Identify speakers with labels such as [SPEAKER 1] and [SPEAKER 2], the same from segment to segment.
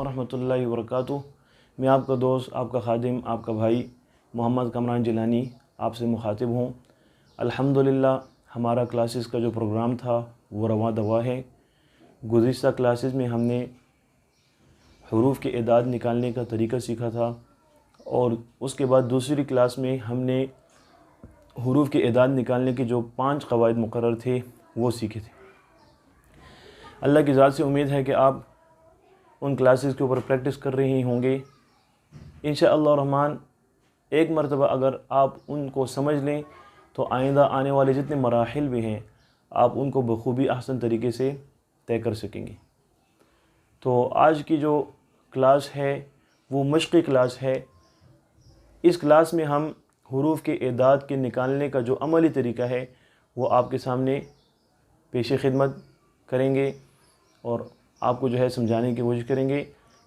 [SPEAKER 1] वरहमतुल्लाहि वबरकातुहू। मैं आपका दोस्त, आपका खादिम, आपका भाई मोहम्मद कमरान जिलानी आपसे मुखातिब हूँ। अल्हम्दुलिल्लाह हमारा क्लासेस का जो प्रोग्राम था वो रवां दवा है। गुज़िश्ता क्लासेस में हमने हरूफ के एदाद निकालने का तरीका सीखा था और उसके बाद दूसरी क्लास में हमने हरूफ के एदाद निकालने के जो 5 क़वाइद मुक़र्रर थे वो सीखे थे। अल्लाह की ज़ात से उम्मीद है कि आप उन क्लासेस के ऊपर प्रैक्टिस कर रहे होंगे। इंशाअल्लाह रहमान एक मरतबा अगर आप उनको समझ लें तो आइंदा आने वाले जितने मराहिल भी हैं आप उनको बखूबी अहसन तरीके से तय कर सकेंगे। तो आज की जो क्लास है वो मश्क़ी क्लास है। इस क्लास में हम हरूफ के एदाद के निकालने का जो अमली तरीका है वो आपके सामने पेश खिदमत करेंगे और आपको जो है समझाने की कोशिश करेंगे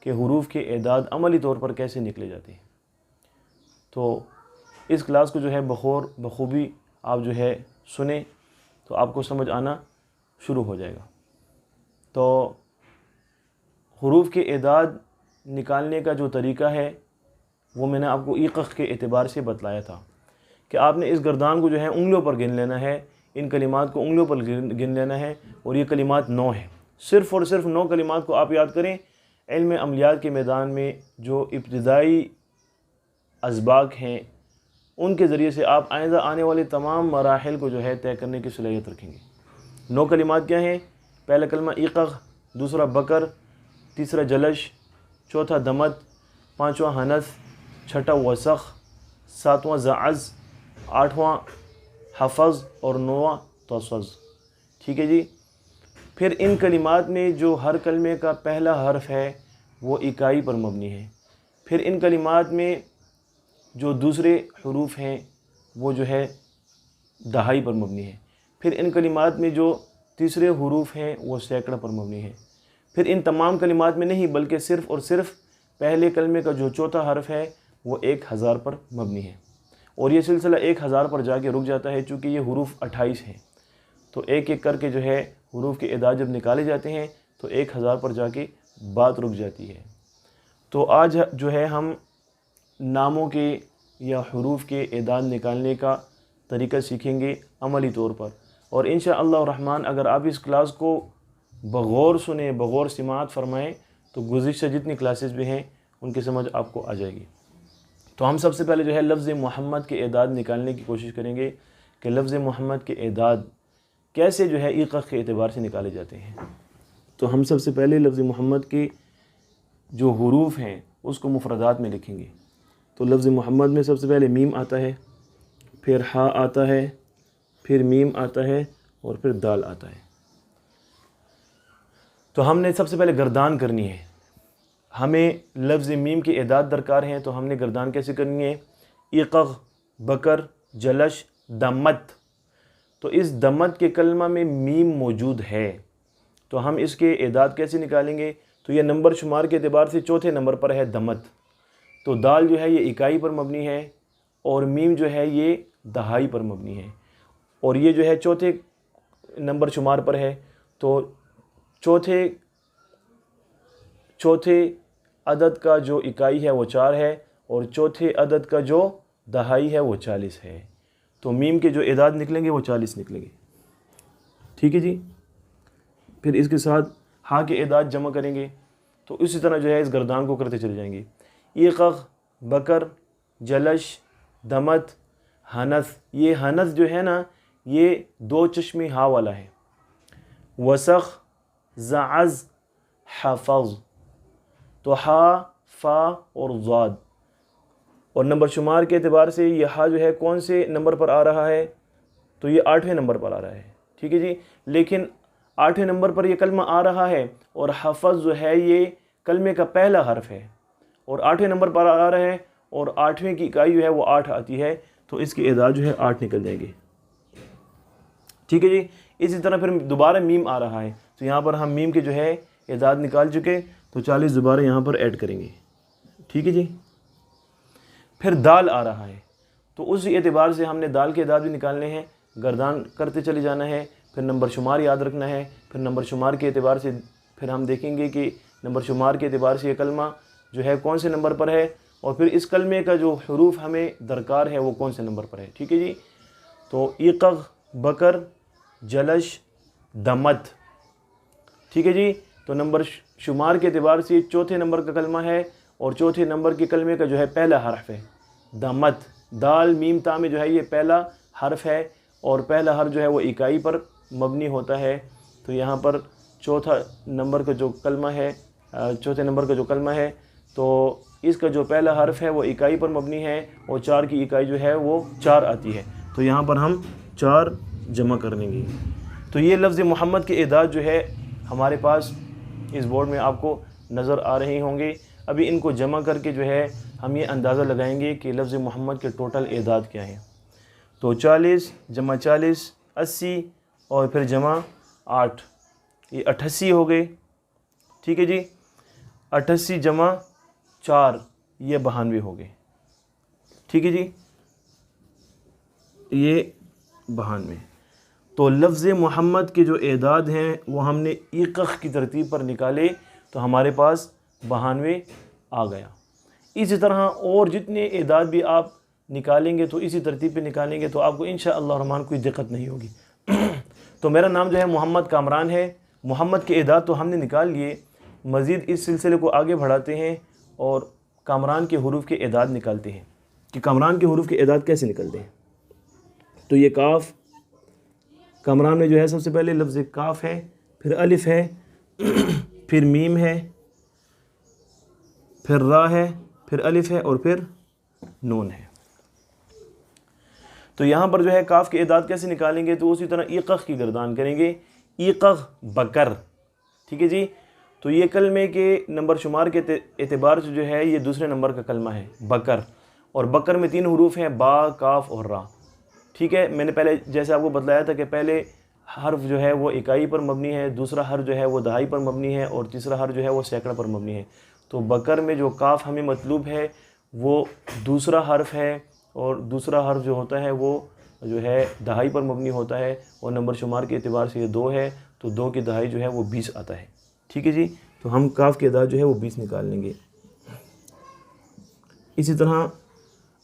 [SPEAKER 1] कि हरूफ के एदाद अमली तौर पर कैसे निकले जाते हैं। तो इस क्लास को जो है बखूबी आप जो है सुने तो आपको समझ आना शुरू हो जाएगा। तो हरूफ के एदाद निकालने का जो तरीका है वो मैंने आपको ईक़ के एतबार से बतलाया था कि आपने इस गर्दान को जो है उंगलियों पर गिन लेना है, इन कलिमात को उंगलियों पर गिन लेना है और ये कलिमात 9 हैं। सिर्फ़ और सिर्फ 9 कलिमात को आप याद करें। इल्म अमलियात के मैदान में जो इब्तिदाई असबाक हैं उनके ज़रिए से आप आइंदा आने वाले तमाम मराहिल को जो है तय करने की सलाहियत रखेंगे। 9 कलिमात क्या हैं? पहला कलमा ईक़, दूसरा बकर, तीसरा जलश, चौथा दमत, पाँचवा हनस, छठा वसख़, सातवां ज़अज़, आठवां हफ़ज़ और 9वां तसज़। ठीक है जी। फिर इन कलिमात में जो हर कलमे का पहला हर्फ है वो इकाई पर मबनी है। फिर इन कलिमात में जो दूसरे हरूफ हैं वो जो है दहाई पर मबनी है। फिर इन कलिमात में जो तीसरे हरूफ हैं वो सैकड़ा पर मबनी है। फिर इन तमाम कलिमात में नहीं बल्कि सिर्फ़ और सिर्फ पहले कलमे का जो चौथा हर्फ है वो 1000 पर मबनी है और ये सिलसिला 1000 पर जाके रुक जाता है। चूँकि ये हरूफ 28 हैं तो एक एक करके जो है हरूफ के एदाद जब निकाले जाते हैं तो 1000 पर जाके बात रुक जाती है। तो आज जो है हम नामों के या हरूफ के एदाद निकालने का तरीका सीखेंगे अमली तौर पर। और इंशाअल्लाह रहमान अगर आप इस क्लास को बग़ौर सुने, बग़ौर सिमात फ़रमाएँ तो गुज़िश्ता जितनी क्लासेस भी हैं उनकी समझ आपको आ जाएगी। तो हम सबसे पहले जो है लफ्ज़ मोहम्मद के एदाद निकालने की कोशिश करेंगे कि लफ्ज़ मोहम्मद के एदाद कैसे जो है ईक़ के एतबार से निकाले जाते हैं। तो हम सबसे पहले लफ्ज़ मोहम्मद के जो हरूफ हैं उसको मुफ़रदात में लिखेंगे। तो लफ्ज़ मोहम्मद में सबसे पहले मीम आता है, फिर हा आता है, फिर मीम आता है और फिर दाल आता है। तो हमने सबसे पहले गर्दान करनी है। हमें लफ्ज़ मीम के एदाद दरकार हैं तो हमने गर्दान कैसे करनी है? ईक़, बकर, जलश, दमत। तो इस दमत के कलमा में मीम मौजूद है तो हम इसके एदाद कैसे निकालेंगे? तो ये नंबर शुमार के एतबार से चौथे नंबर पर है दमत। तो दाल जो है ये इकाई पर मबनी है और मीम जो है ये दहाई पर मबनी है और ये जो है चौथे नंबर शुमार पर है। तो चौथे अदद का जो इकाई है वो 4 है और चौथे अदद का जो दहाई है वो 40 है। तो मीम के जो एदाद निकलेंगे वो 40 निकलेंगे। ठीक है जी। फिर इसके साथ हा के एदाद जमा करेंगे तो इसी तरह जो है इस गर्दान को करते चले जाएंगे। ईक़, बकर, जलश, दमत, हनस। ये हनस जो है ना ये 2 चश्मे हा वाला है। वसख़, ज़अज़, हफ़ज़। तो हा, फ़ा और ज़ाद। और नंबर शुमार के एतबार से ये हा जो है कौन से नंबर पर आ रहा है? तो ये 8वें नंबर पर आ रहा है। ठीक है जी। लेकिन 8वें नंबर पर ये कलमा आ रहा है और हफ़ज़ जो है ये कलमे का पहला हर्फ है और 8वें नंबर पर आ रहा है और 8वें की इकाई जो है वो 8 आती है तो इसके एदाद जो है 8 निकल जाएंगे। ठीक है जी। इसी तरह फिर दोबारा मीम आ रहा है तो यहाँ पर हम मीम के जो है एदाद निकाल चुके तो 40 दोबारा यहाँ पर ऐड करेंगे। ठीक है जी। फिर दाल आ रहा है तो उस एतबार से हमने दाल के एदाद भी निकालने हैं, गर्दान करते चले जाना है, फिर नंबर शुमार याद रखना है। फिर नंबर शुमार के एतबार से फिर हम देखेंगे कि नंबर शुमार के एतबार से ये कलमा जो है कौन से नंबर पर है, और फिर इस कलमे का जो हरूफ हमें दरकार है वो कौन से नंबर पर है। ठीक है जी। तो ईक़ग़, बकर, जलश, दमत। ठीक है जी। तो नंबर शुमार के एतबार से चौथे नंबर का कलमा है, और चौथे नंबर के कलमे का जो है पहला हर्फ है दमत। दाल मीम ता में जो है ये पहला हर्फ है, और पहला हर्फ जो है वो इकाई पर मबनी होता है। तो यहाँ पर चौथा नंबर का जो कलमा है, चौथे नंबर का जो कलमा है, तो इसका जो पहला हर्फ है वो इकाई पर मबनी है, और 4 की इकाई जो है वो 4 आती है। तो यहाँ पर हम 4 जमा कर लेंगे। तो ये लफ्ज़ मोहम्मद के एदाद जो है हमारे पास इस बोर्ड में आपको नज़र आ रहे होंगे। अभी इनको जमा करके जो है हम ये अंदाज़ा लगाएंगे कि लफ्ज़ मोहम्मद के टोटल एदाद क्या हैं। तो 40 जमा 40 80, और फिर जमा 8, ये 88 हो गए। ठीक है जी। 88 जमा 4 ये 92 हो गए। ठीक है जी, ये 92। तो लफ्ज़ मोहम्मद के जो एदाद हैं वो हमने ईक़ग़ की तरतीब पर निकाले तो हमारे पास 92 आ गया। इसी तरह और जितने एदाद भी आप निकालेंगे तो इसी तरतीब पे निकालेंगे तो आपको इंशाअल्लाह रहमान कोई दिक्कत नहीं होगी। तो मेरा नाम जो है मोहम्मद कामरान है। मोहम्मद के एदाद तो हमने निकाल लिए, मज़ीद इस सिलसिले को आगे बढ़ाते हैं और कामरान के हुरूफ के एदाद निकालते हैं कि कामरान के हुरूफ के एदाद कैसे निकलते हैं। तो ये काफ, कामरान में जो है सबसे पहले लफ्ज़ काफ है, फिर अलिफ है, फिर मीम है, फिर रा है, फिर अलिफ है, और फिर नून है। तो यहाँ पर जो है काफ के एदाद कैसे निकालेंगे, तो उसी तरह ईक़ग़ की गर्दान करेंगे। ईक़ग़ बकर। ठीक है जी। तो ये कलमे के नंबर शुमार के एतबार से जो है ये दूसरे नंबर का कलमा है बकर, और बकर में 3 हरूफ हैं, बा, काफ और रा। ठीक है। मैंने पहले जैसे आपको बतलाया था कि पहले हर्फ जो है वो इकाई पर मबनी है, दूसरा हर्फ जो है वो दहाई पर मबनी है, और तीसरा हर्फ जो है वो सैकड़ा पर मबनी है। तो बकर में जो काफ हमें मतलूब है वो दूसरा हर्फ है, और दूसरा हर्फ जो होता है वो जो है दहाई पर मबनी होता है, और नंबर शुमार के एतबार से ये 2 है, तो 2 की दहाई जो है वो 20 आता है। ठीक है जी। तो हम काफ के एदाद जो है वो 20 निकाल लेंगे। इसी तरह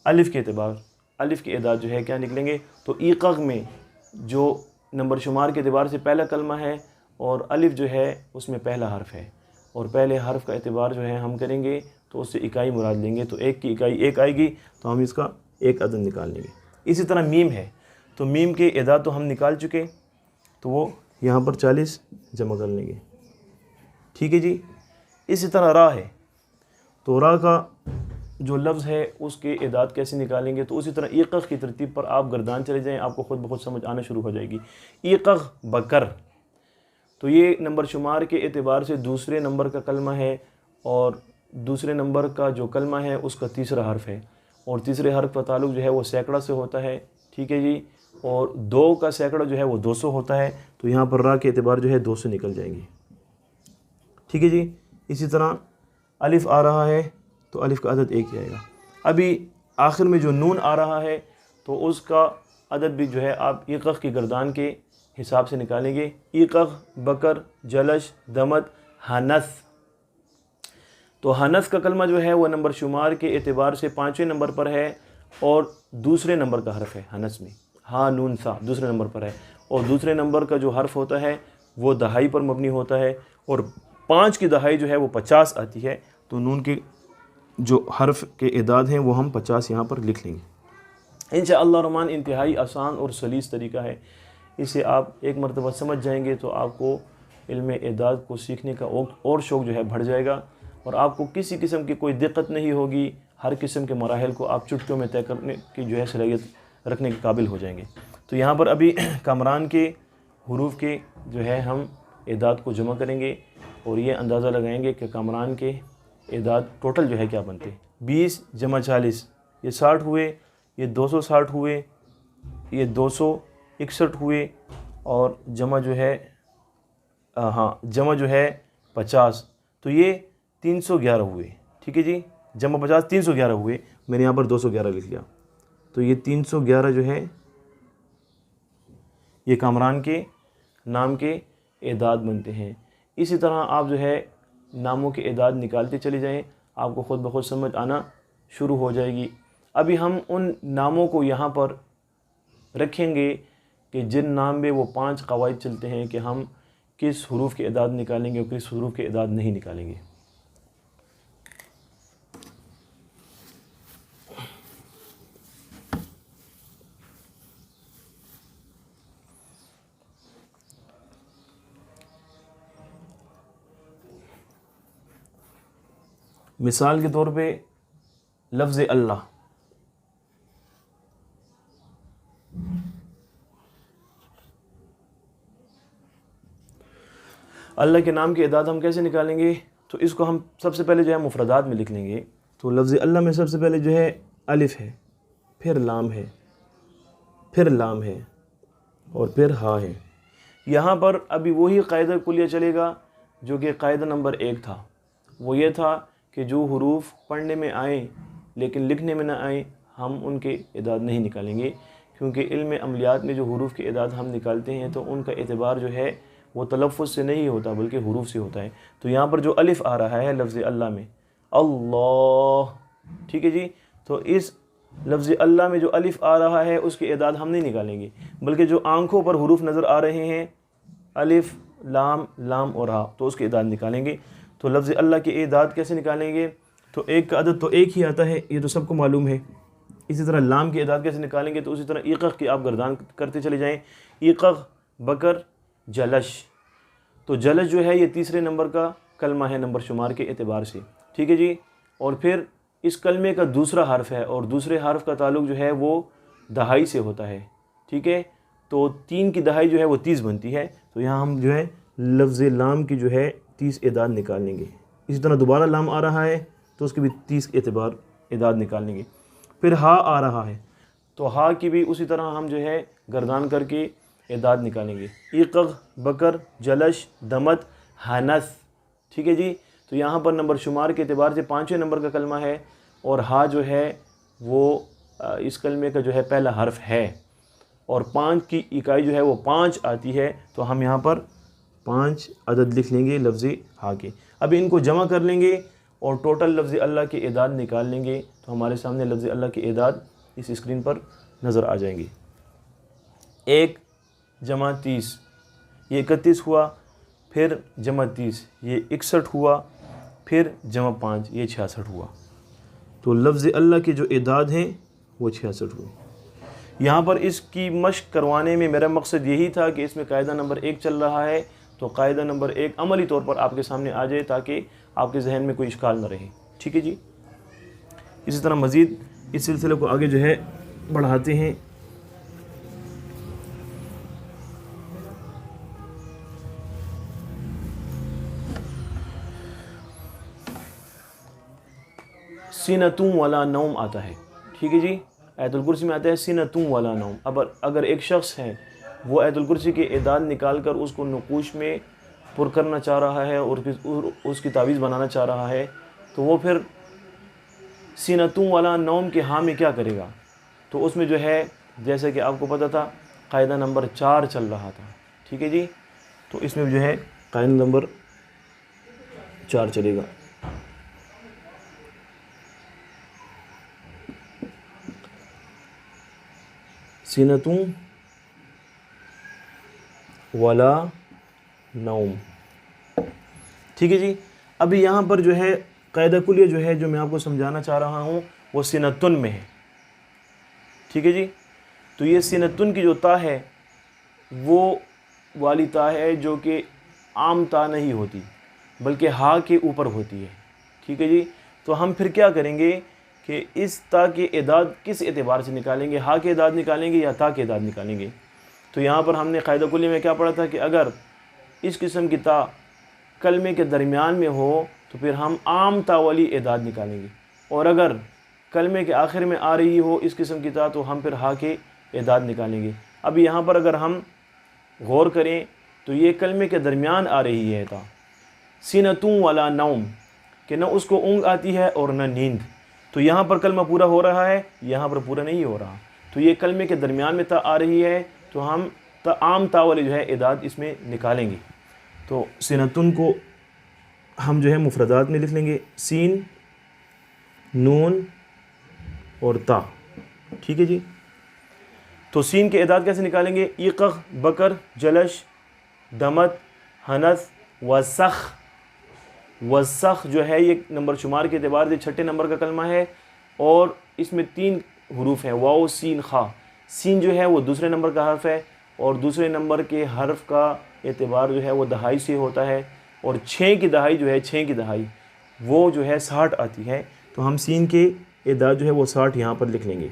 [SPEAKER 1] अलिफ़ के एतबार, अलिफ़ के एदाद जो है क्या निकलेंगे, तो ईक़ग़ में जो नंबर शुमार के एतबार से पहला कलमा है और अलिफ़ जो है उसमें पहला हर्फ है, और पहले हर्फ का एतबार जो है हम करेंगे तो उससे इकाई मुराद लेंगे। तो 1 की इकाई 1 आएगी, तो हम इसका 1 अदद निकाल लेंगे। इसी तरह मीम है, तो मीम के एदाद तो हम निकाल चुके, तो वो यहाँ पर 40 जमा कर लेंगे। ठीक है जी। इसी तरह रा है, तो रा का जो लफ्ज़ है उसके एदाद कैसे निकालेंगे, तो उसी तरह ईक़ग़ की तरतीब पर आप गर्दान चले जाएँ, आपको ख़ुद ब खुद समझ आना शुरू हो जाएगी। ईक़ग़ बकर, तो ये नंबर शुमार के एतबार से दूसरे नंबर का कलमा है, और दूसरे नंबर का जो कलमा है उसका तीसरा हर्फ है, और तीसरे हर्फ का ताल्लुक़ जो है वो सैकड़ा से होता है। ठीक है जी। और 2 का सैकड़ा जो है वो 200 होता है, तो यहाँ पर रा के एतबार जो है 200 निकल जाएंगे। ठीक है जी। इसी तरह अलिफ़ आ रहा है, तो अलिफ़ का अदद 1 ही आएगा। अभी आखिर में जो नून आ रहा है तो उसका अदद भी जो है आप ईक़ग़ की गर्दान के हिसाब से निकालेंगे। ईक़ग़, बकर, जलश, दमत, हनस। तो हनस का कलमा जो है वो नंबर शुमार के एतबार से 5वें नंबर पर है, और दूसरे नंबर का हर्फ है हनस में, हाँ नून सा दूसरे नंबर पर है, और दूसरे नंबर का जो हर्फ होता है वो दहाई पर मबनी होता है, और 5 की दहाई जो है वो 50 आती है। तो नून के जो हर्फ के एदाद हैं वो हम 50 यहाँ पर लिख लेंगे। इंशाअल्लाह रहमान इंतहाई आसान और सलीस तरीका है, इसे आप एक मरतबा समझ जाएंगे तो आपको इल्म एदाद को सीखने का और शौक़ जो है बढ़ जाएगा, और आपको किसी किस्म की कोई दिक्कत नहीं होगी। हर किस्म के मराहिल को आप चुटकियों में तय करने की जो है सलाहियत रखने के काबिल हो जाएंगे। तो यहाँ पर अभी कामरान के हुरूफ के जो है हम एदाद को जमा करेंगे, और ये अंदाज़ा लगाएंगे कि कामरान के एदाद टोटल जो है क्या बनते हैं। 20 जमा 40 ये 60 हुए, ये 260 हुए, ये 261 हुए, और जमा जो है जमा जो है 50, तो ये 311 हुए। ठीक है जी। जमा 50 311 हुए, मैंने यहाँ पर 211 लिख लिया। तो ये 311 जो है ये कामरान के नाम के एदाद बनते हैं। इसी तरह आप जो है नामों की इदाद निकालते चले जाएं, आपको ख़ुद ब खुद समझ आना शुरू हो जाएगी। अभी हम उन नामों को यहाँ पर रखेंगे कि जिन नाम में वो 5 कवायद चलते हैं कि हम किस हुरूफ की इदाद निकालेंगे और किस हुरूफ की इदाद नहीं निकालेंगे। मिसाल के तौर पे लफ्ज़ अल्लाह, अल्लाह के नाम की इदाद हम कैसे निकालेंगे? तो इसको हम सबसे पहले जो है मुफरदात में लिख लेंगे। तो लफ्ज़ अल्लाह में सबसे पहले जो है अलिफ है, फिर लाम है, फिर लाम है और फिर हा है। यहाँ पर अभी वही कायदा कुलिया चलेगा जो कि कायदा नंबर 1 था। वो ये था कि जो हुरूफ पढ़ने में आए लेकिन लिखने में ना आए, हम उनके इदाद नहीं निकालेंगे, क्योंकि इल्म अमलियात में जो हुरूफ के इदाद हम निकालते हैं तो उनका एतबार जो है वो तलफ़्फ़ुज़ से नहीं होता बल्कि हुरूफ से होता है। तो यहाँ पर जो अलिफ़ आ रहा है लफ्ज़ अल्लाह में, अल्लाह, ठीक है जी, तो इस लफ्ज़ अल्लाह में जो अलिफ़ आ रहा है उसके इदाद हम नहीं निकालेंगे, बल्कि जो आँखों पर हुरूफ नज़र आ रहे हैं अलिफ़, लाम, लाम और हा, तो उसके इदाद निकालेंगे। तो लफ्ज़ अल्लाह के इदाद कैसे निकालेंगे? तो एक का अदद तो एक ही आता है, ये तो सबको मालूम है। इसी तरह लाम के इदाद कैसे निकालेंगे? तो उसी तरह ईक़ की आप गर्दान करते चले जाएँ। ईक़, बकर, जलश। तो जलश जो है ये तीसरे नंबर का कलमा है नंबर शुमार के एतबार से, ठीक है जी। और फिर इस कलमे का दूसरा हर्फ है और दूसरे हर्फ का ताल्लुक जो है वो दहाई से होता है, ठीक है। तो 3 की दहाई जो है वो 30 बनती है। तो यहाँ हम जो है लफ्ज़ लाम की जो है 30 इदाद निकाल लेंगे। इसी तरह दोबारा लाम आ रहा है तो उसकी भी 30 एतबार इदाद निकाल लेंगे। फिर हा आ रहा है तो हा की भी उसी तरह हम जो है गर्दान करके इदाद निकालेंगे। ईक़, बकर, जलश, दमत, हनस, ठीक है जी। तो यहाँ पर नंबर शुमार के एतबार से 5वें नंबर का कलमा है और हा जो है वो इस कलमे का जो है पहला हर्फ है और 5 की इकाई जो है वो 5 आती है। तो हम यहाँ पर 5 अदद लिख लेंगे लफ्ज़ हा के। अब इनको जमा कर लेंगे और टोटल लफ्ज़ अल्लाह के इदाद निकाल लेंगे। तो हमारे सामने लफ्ज़ अल्लाह के इदाद इस स्क्रीन पर नज़र आ जाएंगे। 1 जमा 30 ये 31 हुआ, फिर जमा 30 ये 61 हुआ, फिर जमा 5 ये 66 हुआ। तो लफ्ज़ अल्लाह के जो इदाद हैं वो 66 हुए। यहाँ पर इसकी मश्क करवाने में मेरा मकसद यही था कि इसमें कायदा नंबर 1 चल रहा है तो कायदा नंबर 1 अमली तौर पर आपके सामने आ जाए ताकि आपके जहन में कोई इश्काल न रहे, ठीक है जी। इसी तरह मज़ीद इस सिलसिले को आगे जो है बढ़ाते हैं। सीनतुम वाला नौम आता है, ठीक है जी। आयतुल कुर्सी में आता है सीनतुम वाला नौम। अब अगर एक शख्स है वो आयतुल कुर्सी के इदाद निकाल कर उसको नकूश में पुर करना चाह रहा है और उसकी तावीज़ बनाना चाह रहा है तो वो फिर सीनतुम वाला नौम के हाँ में क्या करेगा? तो उसमें जो है जैसे कि आपको पता था कायदा नंबर 4 चल रहा था, ठीक है जी। तो इसमें जो है कायदा नंबर 4 चलेगा। सीनतुम वाला नौम, ठीक है जी। अभी यहाँ पर जो है कायदा कुलिया जो है जो मैं आपको समझाना चाह रहा हूँ वो सीनतुन में है, ठीक है जी। तो ये सीनतुन की जो ता है वो वाली ता है जो कि आम ता नहीं होती बल्कि हा के ऊपर होती है, ठीक है जी। तो हम फिर क्या करेंगे कि इस ता के इदाद किस एतबार से निकालेंगे? हा के इदाद निकालेंगे या ता के इदाद निकालेंगे? तो यहाँ पर हमने कायदा कुली में क्या पढ़ा था कि अगर इस किस्म की ता कलमे के दरमियान में हो तो फिर हम आम ता वाली इदाद निकालेंगे और अगर कलमे के आखिर में आ रही हो इस किस्म की ता तो हम फिर हा के इदाद निकालेंगे। अब यहाँ पर अगर हम गौर करें तो ये कलमे के दरमियान आ रही है ता, सीनतुम वाला नौम, कि न उसको ऊँग आती है और न नींद। तो यहाँ पर कलमा पूरा हो रहा है, यहाँ पर पूरा नहीं हो रहा। तो ये कलमे के दरमियान में ता आ रही है तो हम आम ता वाले जो है इदाद इसमें निकालेंगे। तो सीनतुन को हम जो है मुफरदात में लिख लेंगे सीन, नून और ता। ठीक है जी। तो सीन के एदाद कैसे निकालेंगे? इक़, बकर, जलश, दमत, हनस, वसख। वसख जो है ये नंबर शुमार के अतबार से छठे नंबर का कलमा है और इसमें 3 हरूफ हैं, वाओ सीन खा। सीन जो है वो दूसरे नंबर का हर्फ है और दूसरे नंबर के हर्फ का एतबार जो है वो दहाई से होता है और 6 की दहाई जो है 6 की दहाई वो जो है 60 आती है। तो हम सीन के एदाद जो है वो 60 यहाँ पर लिख लेंगे।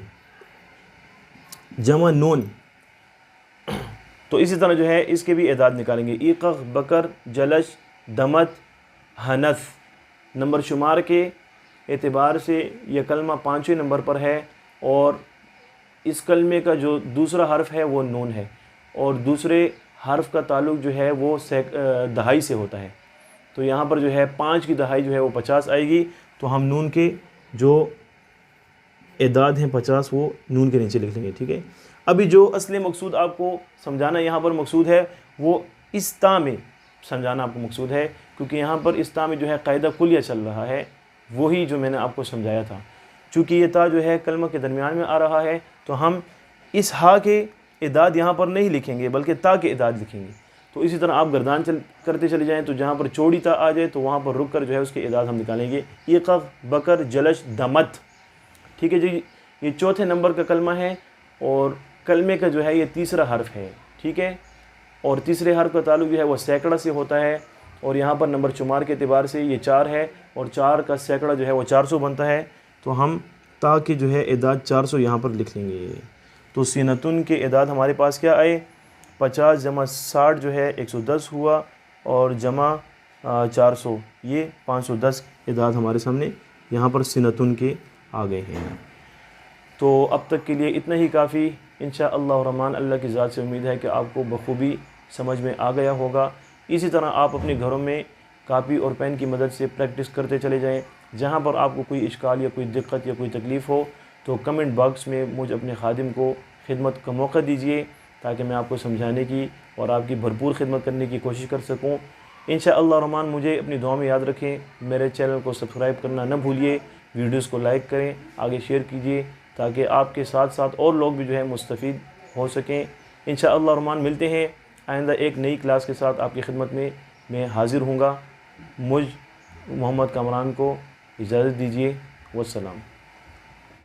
[SPEAKER 1] जमा नून, तो इसी तरह जो है इसके भी एदाद निकालेंगे। इक़, बकर, जलश, दमत, हनस। नंबर शुमार के एतबार से यह कलमा 5वें नंबर पर है और इस कलमे का जो दूसरा हर्फ है वो नून है और दूसरे हर्फ का ताल्लुक़ जो है वो दहाई से होता है। तो यहाँ पर जो है 5 की दहाई जो है वो 50 आएगी। तो हम नून के जो एदाद हैं 50 वो नून के नीचे लिख लेंगे। ठीक है। अभी जो असली मकसूद आपको समझाना यहाँ पर मकसूद है वो इस ता में समझाना आपको मकसूद है, क्योंकि यहाँ पर इस ता में जो है कायदा कुलिया चल रहा है, वही जो मैंने आपको समझाया था। चूँकि ये ता जो है कलमा के दरमियान में आ रहा है तो हम इस हा के एदाद यहाँ पर नहीं लिखेंगे बल्कि ता के एदाद लिखेंगे। तो इसी तरह आप गर्दान करते चले जाएँ तो जहाँ पर चौड़ी ता आ जाए तो वहाँ पर रुक कर जो है उसके एदाद हम निकालेंगे। इक़, बकर, जलश, दमत। ठीक है जी। ये चौथे नंबर का कलमा है और कलमे का जो है ये तीसरा हर्फ है। ठीक है। और तीसरे हर्फ का ताल्लुक़ जो है वह सैकड़ा से होता है और यहाँ पर नंबर शुमार के एतबार से ये 4 है और 4 का सैकड़ा जो है वो 400 बनता है। तो हम ता के जो है एदाद 400 यहाँ पर लिख लेंगे। तो सीनतुन के एदाद हमारे पास क्या आए? 50 जमा 60 जो है 110 हुआ और जमा 400 ये 510 एदाद हमारे सामने यहाँ पर सीनतुन के आ गए हैं। तो अब तक के लिए इतना ही काफ़ी। इंशाअल्लाह रहमान अल्लाह की ज़ात से उम्मीद है कि आपको बखूबी समझ में आ गया होगा। इसी तरह आप अपने घरों में कापी और पेन की मदद से प्रैक्टिस करते चले जाएं। जहां पर आपको कोई इश्काल या कोई दिक्कत या कोई तकलीफ़ हो तो कमेंट बॉक्स में मुझ अपने खादिम को खिदमत का मौका दीजिए ताकि मैं आपको समझाने की और आपकी भरपूर खिदमत करने की कोशिश कर सकूँ। इंशाअल्लाह रहमान मुझे अपनी दुआ में याद रखें। मेरे चैनल को सब्सक्राइब करना न भूलिए, वीडियोज़ को लाइक करें, आगे शेयर कीजिए ताकि आपके साथ साथ और लोग भी जो है मुस्तफ़ीद हो सकें। इंशाअल्लाह रहमान मिलते हैं आइंदा एक नई क्लास के साथ आपकी खिदमत में मैं हाज़िर हूँगा। मुझ मोहम्मद कामरान को इजाज़त दीजिए। वस्सलाम।